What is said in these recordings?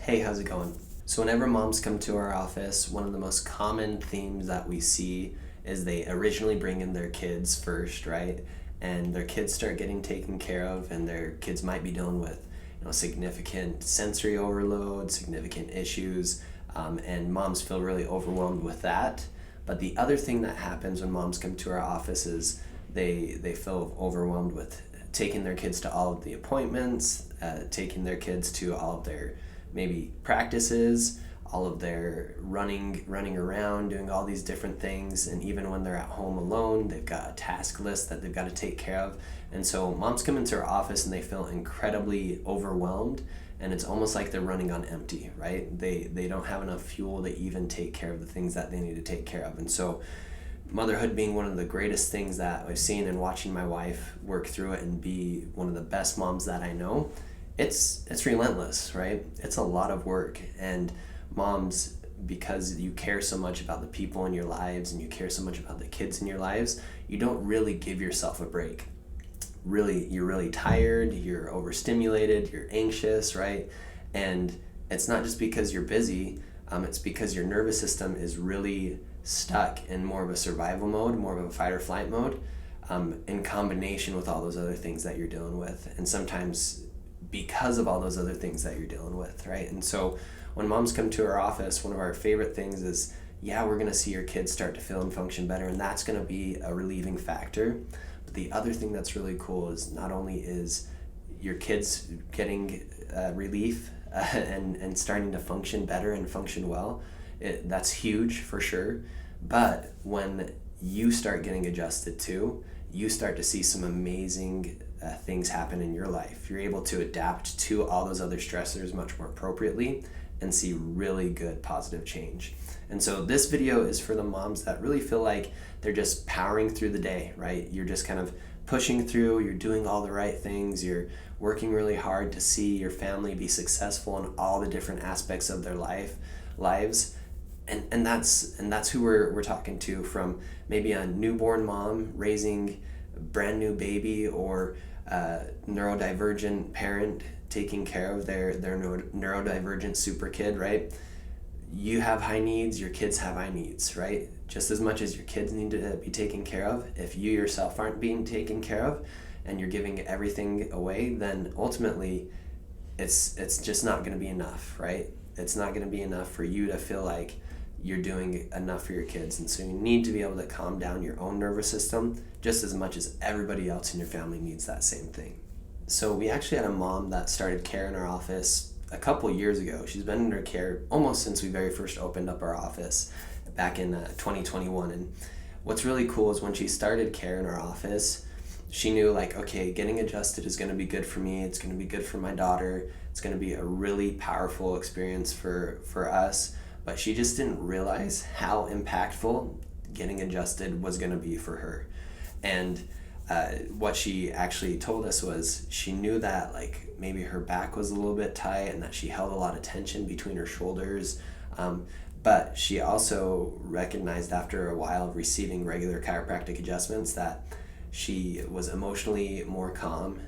Hey, how's it going? So whenever moms come to our office, one of the most common themes that we see is they originally bring in their kids first, right? And their kids start getting taken care of, and their kids might be dealing with, significant sensory overload, significant issues, and moms feel really overwhelmed with that. But the other thing that happens when moms come to our office is they feel overwhelmed with taking their kids to all of the appointments, taking their kids to all of their maybe practices, all of their running around, doing all these different things. And even when they're at home alone, they've got a task list that they've got to take care of. And so moms come into our office and they feel incredibly overwhelmed, and it's almost like they're running on empty, right? They don't have enough fuel to even take care of the things that they need to take care of. And so motherhood being one of the greatest things that I've seen, and watching my wife work through it and be one of the best moms that I know, it's relentless, right? It's a lot of work. And moms, because you care so much about the people in your lives and you care so much about the kids in your lives, you don't really give yourself a break. You're really tired, you're overstimulated, you're anxious, right? And it's not just because you're busy, it's because your nervous system is really stuck in more of a survival mode, more of a fight or flight mode, in combination with all those other things that you're dealing with. And sometimes because of all those other things that you're dealing with, right? And so when moms come to our office, one of our favorite things is, we're going to see your kids start to feel and function better, and that's going to be a relieving factor. But the other thing that's really cool is not only is your kids getting relief and starting to function better and function well, that's huge for sure. But when you start getting adjusted too, you start to see some amazing things happen in your life. You're able to adapt to all those other stressors much more appropriately and see really good positive change. And so this video is for the moms that really feel like they're just powering through the day, right? You're just kind of pushing through, you're doing all the right things, you're working really hard to see your family be successful in all the different aspects of their lives. And that's who we're talking to, from maybe a newborn mom raising a brand new baby, or a neurodivergent parent taking care of their neurodivergent super kid, right? You have high needs, your kids have high needs, right? Just as much as your kids need to be taken care of, if you yourself aren't being taken care of and you're giving everything away, then ultimately it's just not going to be enough, right? It's not going to be enough for you to feel like you're doing enough for your kids. And so you need to be able to calm down your own nervous system just as much as everybody else in your family needs that same thing. So we actually had a mom that started care in our office a couple years ago. She's been in her care almost since we very first opened up our office back in 2021. And what's really cool is when she started care in our office, she knew, like, okay, getting adjusted is going to be good for me. It's going to be good for my daughter. It's going to be a really powerful experience for us. But she just didn't realize how impactful getting adjusted was going to be for her. And what she actually told us was she knew that, like, maybe her back was a little bit tight and that she held a lot of tension between her shoulders. But she also recognized after a while of receiving regular chiropractic adjustments that she was emotionally more calm.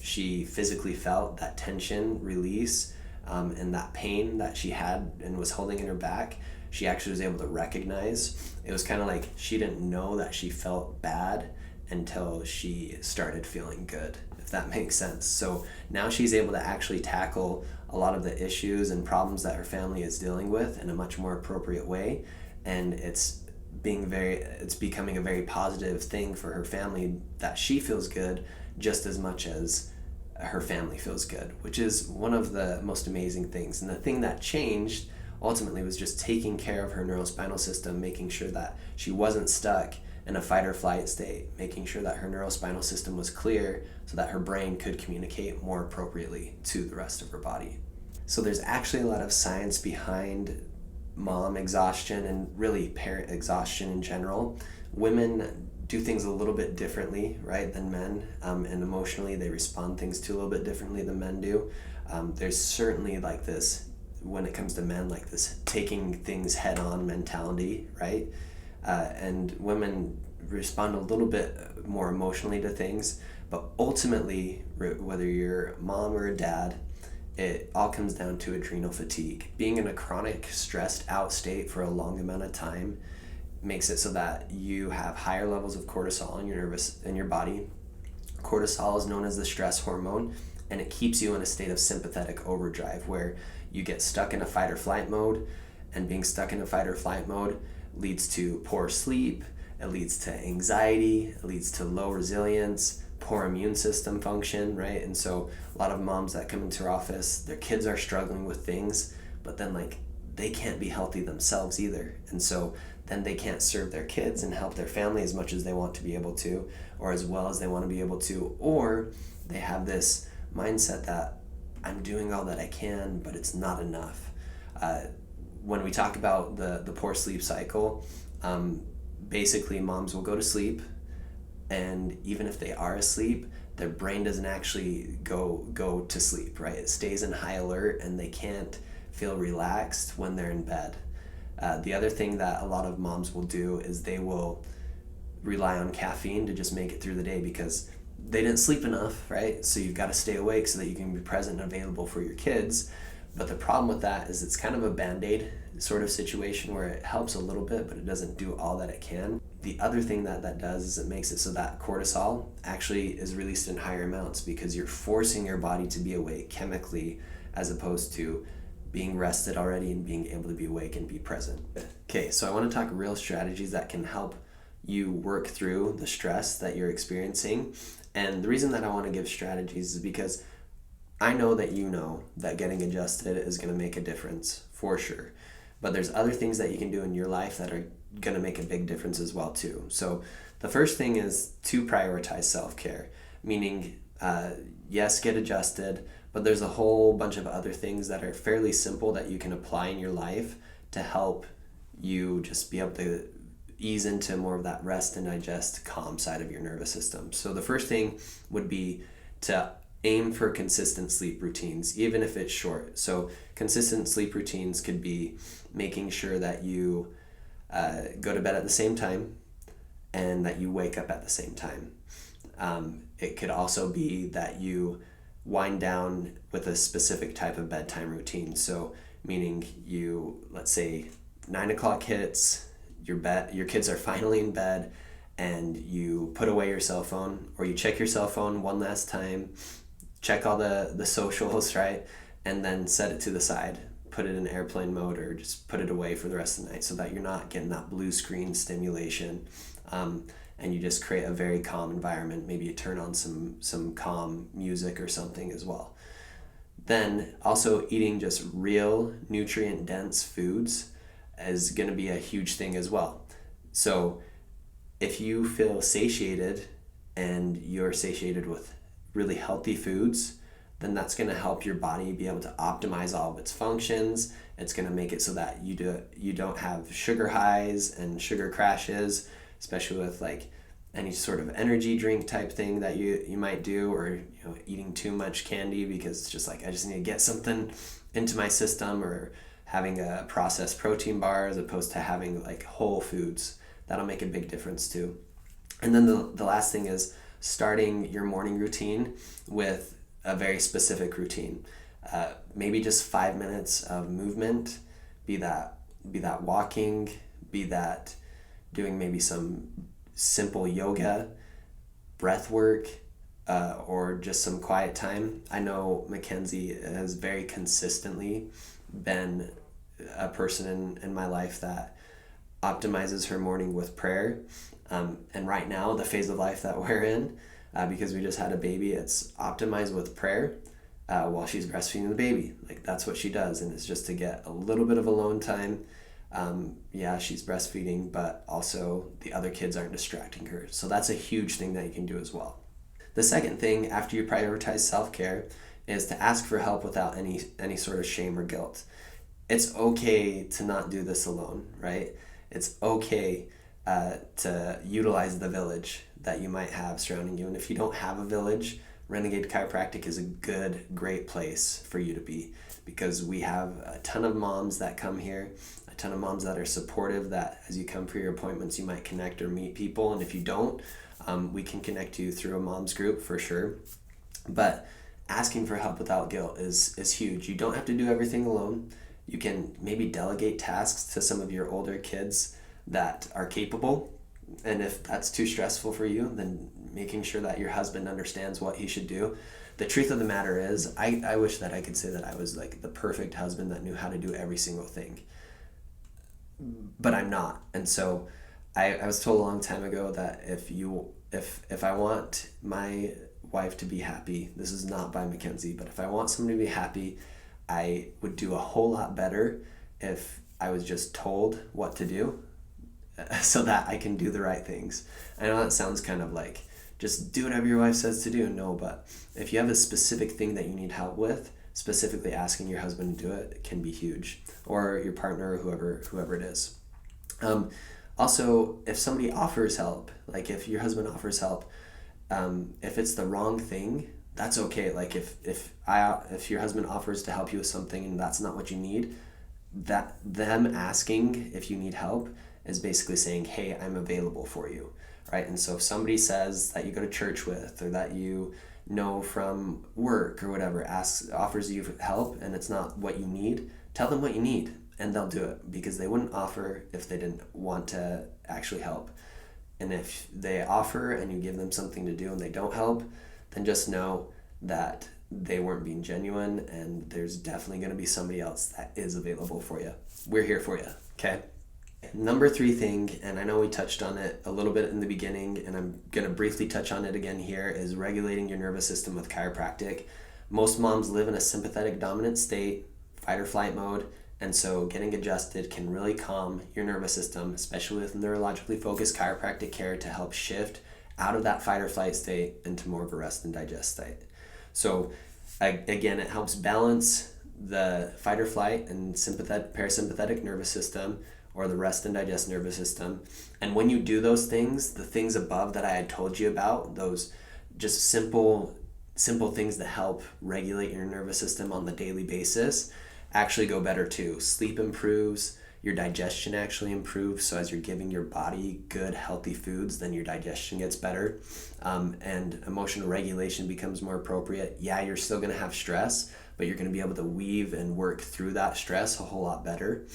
She physically felt that tension release, and that pain that she had and was holding in her back, she actually was able to recognize. It was kind of like she didn't know that she felt bad until she started feeling good, if that makes sense. So now she's able to actually tackle a lot of the issues and problems that her family is dealing with in a much more appropriate way, and it's becoming a very positive thing for her family that she feels good just as much as her family feels good, which is one of the most amazing things. And the thing that changed ultimately was just taking care of her neurospinal system, making sure that she wasn't stuck in a fight or flight state, making sure that her neurospinal system was clear so that her brain could communicate more appropriately to the rest of her body. So there's actually a lot of science behind mom exhaustion and really parent exhaustion in general. Women do things a little bit differently, right, than men, and emotionally they respond things to a little bit differently than men do. There's certainly, like, this, when it comes to men, like this taking things head on mentality, right? And women respond a little bit more emotionally to things, but ultimately, whether you're a mom or a dad, it all comes down to adrenal fatigue. Being in a chronic stressed out state for a long amount of time makes it so that you have higher levels of cortisol in your body. Cortisol is known as the stress hormone, and it keeps you in a state of sympathetic overdrive where you get stuck in a fight or flight mode, and being stuck in a fight or flight mode leads to poor sleep, it leads to anxiety, it leads to low resilience, poor immune system function, right? And so a lot of moms that come into our office, their kids are struggling with things, but then like they can't be healthy themselves either. And so then they can't serve their kids and help their family as much as they want to be able to, or as well as they want to be able to, or they have this mindset that I'm doing all that I can, but it's not enough. When we talk about the poor sleep cycle, basically moms will go to sleep, and even if they are asleep, their brain doesn't actually go to sleep, right? It stays in high alert, and they can't feel relaxed when they're in bed. The other thing that a lot of moms will do is they will rely on caffeine to just make it through the day because they didn't sleep enough, right? So you've got to stay awake so that you can be present and available for your kids. But the problem with that is it's kind of a Band-Aid sort of situation where it helps a little bit, but it doesn't do all that it can. The other thing that does is it makes it so that cortisol actually is released in higher amounts because you're forcing your body to be awake chemically as opposed to being rested already and being able to be awake and be present. Okay, so I want to talk real strategies that can help you work through the stress that you're experiencing. And the reason that I want to give strategies is because I know that getting adjusted is going to make a difference for sure. But there's other things that you can do in your life that are going to make a big difference as well too. So the first thing is to prioritize self-care, meaning yes, get adjusted, but there's a whole bunch of other things that are fairly simple that you can apply in your life to help you just be able to ease into more of that rest and digest calm side of your nervous system. So the first thing would be to aim for consistent sleep routines, even if it's short. So consistent sleep routines could be making sure that you go to bed at the same time and that you wake up at the same time. It could also be that you wind down with a specific type of bedtime routine. So meaning let's say 9 o'clock hits, your kids are finally in bed, and you put away your cell phone, or you check your cell phone one last time, check all the socials, right? And then set it to the side, put it in airplane mode, or just put it away for the rest of the night so that you're not getting that blue screen stimulation. And you just create a very calm environment. Maybe you turn on some calm music or something as well. Then also eating just real nutrient dense foods is going to be a huge thing as well. So if you feel satiated and you're satiated with really healthy foods, then that's going to help your body be able to optimize all of its functions. It's going to make it so that you don't have sugar highs and sugar crashes, especially with like any sort of energy drink type thing that you might do, or eating too much candy because it's just like I just need to get something into my system, or having a processed protein bar as opposed to having like whole foods. That'll make a big difference too. And then the last thing is starting your morning routine with a very specific routine. Maybe just 5 minutes of movement, be that walking, be that doing maybe some simple yoga, breath work, or just some quiet time. I know Mackenzie has very consistently been a person in my life that optimizes her morning with prayer. And right now, the phase of life that we're in, because we just had a baby, it's optimized with prayer while she's breastfeeding the baby. Like that's what she does, and it's just to get a little bit of alone time. She's breastfeeding, but also the other kids aren't distracting her. So that's a huge thing that you can do as well. The second thing after you prioritize self-care is to ask for help without any sort of shame or guilt. It's okay to not do this alone, right? It's okay to utilize the village that you might have surrounding you. And if you don't have a village, Renegade Chiropractic is a great place for you to be, because we have a ton of moms that come here, a ton of moms that are supportive, that as you come for your appointments, you might connect or meet people. And if you don't, we can connect you through a mom's group for sure. But asking for help without guilt is huge. You don't have to do everything alone. You can maybe delegate tasks to some of your older kids that are capable. And if that's too stressful for you, then making sure that your husband understands what he should do. The truth of the matter is, I wish that I could say that I was like the perfect husband that knew how to do every single thing. But I'm not. And so I was told a long time ago that if I want my wife to be happy, this is not by Mackenzie, but if I want someone to be happy, I would do a whole lot better if I was just told what to do so that I can do the right things. I know that sounds kind of like just do whatever your wife says to do. No, but if you have a specific thing that you need help with, specifically asking your husband to do it can be huge, or your partner, or whoever it is. Also, if somebody offers help, like if your husband offers help, if it's the wrong thing, that's okay. Like if your husband offers to help you with something and that's not what you need, that them asking if you need help is basically saying, hey, I'm available for you, right? And so if somebody says that you go to church with, or that you know from work or whatever, offers you help and it's not what you need, tell them what you need and they'll do it, because they wouldn't offer if they didn't want to actually help. And if they offer and you give them something to do and they don't help, then just know that they weren't being genuine, and there's definitely going to be somebody else that is available for you. We're here for you, okay? Number 3 thing, and I know we touched on it a little bit in the beginning, and I'm going to briefly touch on it again here, is regulating your nervous system with chiropractic. Most moms live in a sympathetic dominant state, fight or flight mode, and so getting adjusted can really calm your nervous system, especially with neurologically focused chiropractic care, to help shift out of that fight or flight state into more of a rest and digest state. So again, it helps balance the fight or flight and parasympathetic nervous system, or the rest and digest nervous system. And when you do those things, the things above that I had told you about, those just simple things that help regulate your nervous system on the daily basis, actually go better too. Sleep improves, your digestion actually improves. So as you're giving your body good, healthy foods, then your digestion gets better. And emotional regulation becomes more appropriate. Yeah, you're still gonna have stress, but you're gonna be able to weave and work through that stress a whole lot better.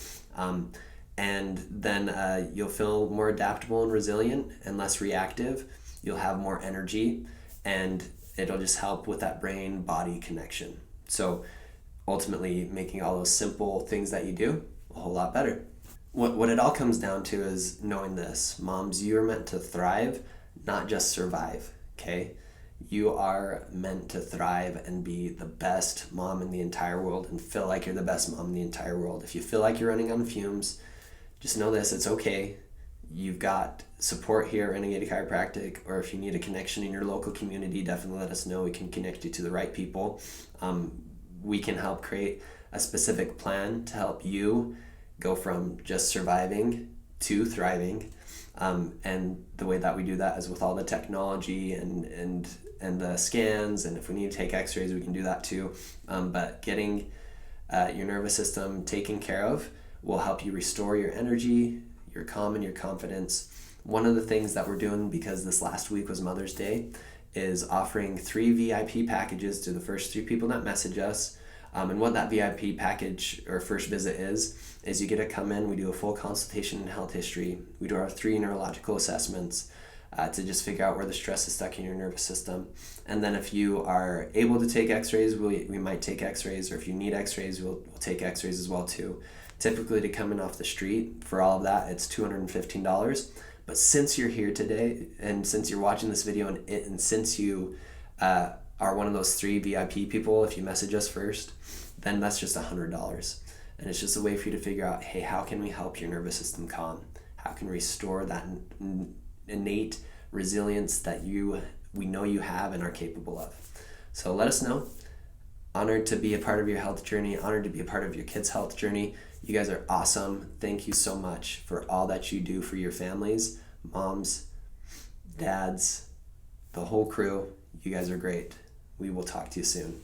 And then you'll feel more adaptable and resilient and less reactive. You'll have more energy, and it'll just help with that brain-body connection. So ultimately making all those simple things that you do a whole lot better. What it all comes down to is knowing this. Moms, you are meant to thrive, not just survive, okay? You are meant to thrive and be the best mom in the entire world, and feel like you're the best mom in the entire world. If you feel like you're running on fumes, just know this, it's okay. You've got support here at Renegade Chiropractic, or if you need a connection in your local community, definitely let us know. We can connect you to the right people. We can help create a specific plan to help you go from just surviving to thriving. And the way that we do that is with all the technology and the scans, and if we need to take x-rays, we can do that too. But getting your nervous system taken care of will help you restore your energy, your calm, and your confidence. One of the things that we're doing, because this last week was Mother's Day, is offering 3 VIP packages to the first 3 people that message us. And what that VIP package or first visit is you get to come in, we do a full consultation in health history. We do our 3 neurological assessments to just figure out where the stress is stuck in your nervous system. And then if you are able to take x-rays, we might take x-rays, or if you need x-rays, we'll take x-rays as well too. Typically, to come in off the street for all of that, it's $215. But since you're here today, and since you're watching this video, and since you are one of those 3 VIP people, if you message us first, then that's just $100. And it's just a way for you to figure out, hey, how can we help your nervous system calm? How can we restore that innate resilience that we know you have and are capable of? So let us know. Honored to be a part of your health journey, honored to be a part of your kids' health journey. You guys are awesome. Thank you so much for all that you do for your families, moms, dads, the whole crew. You guys are great. We will talk to you soon.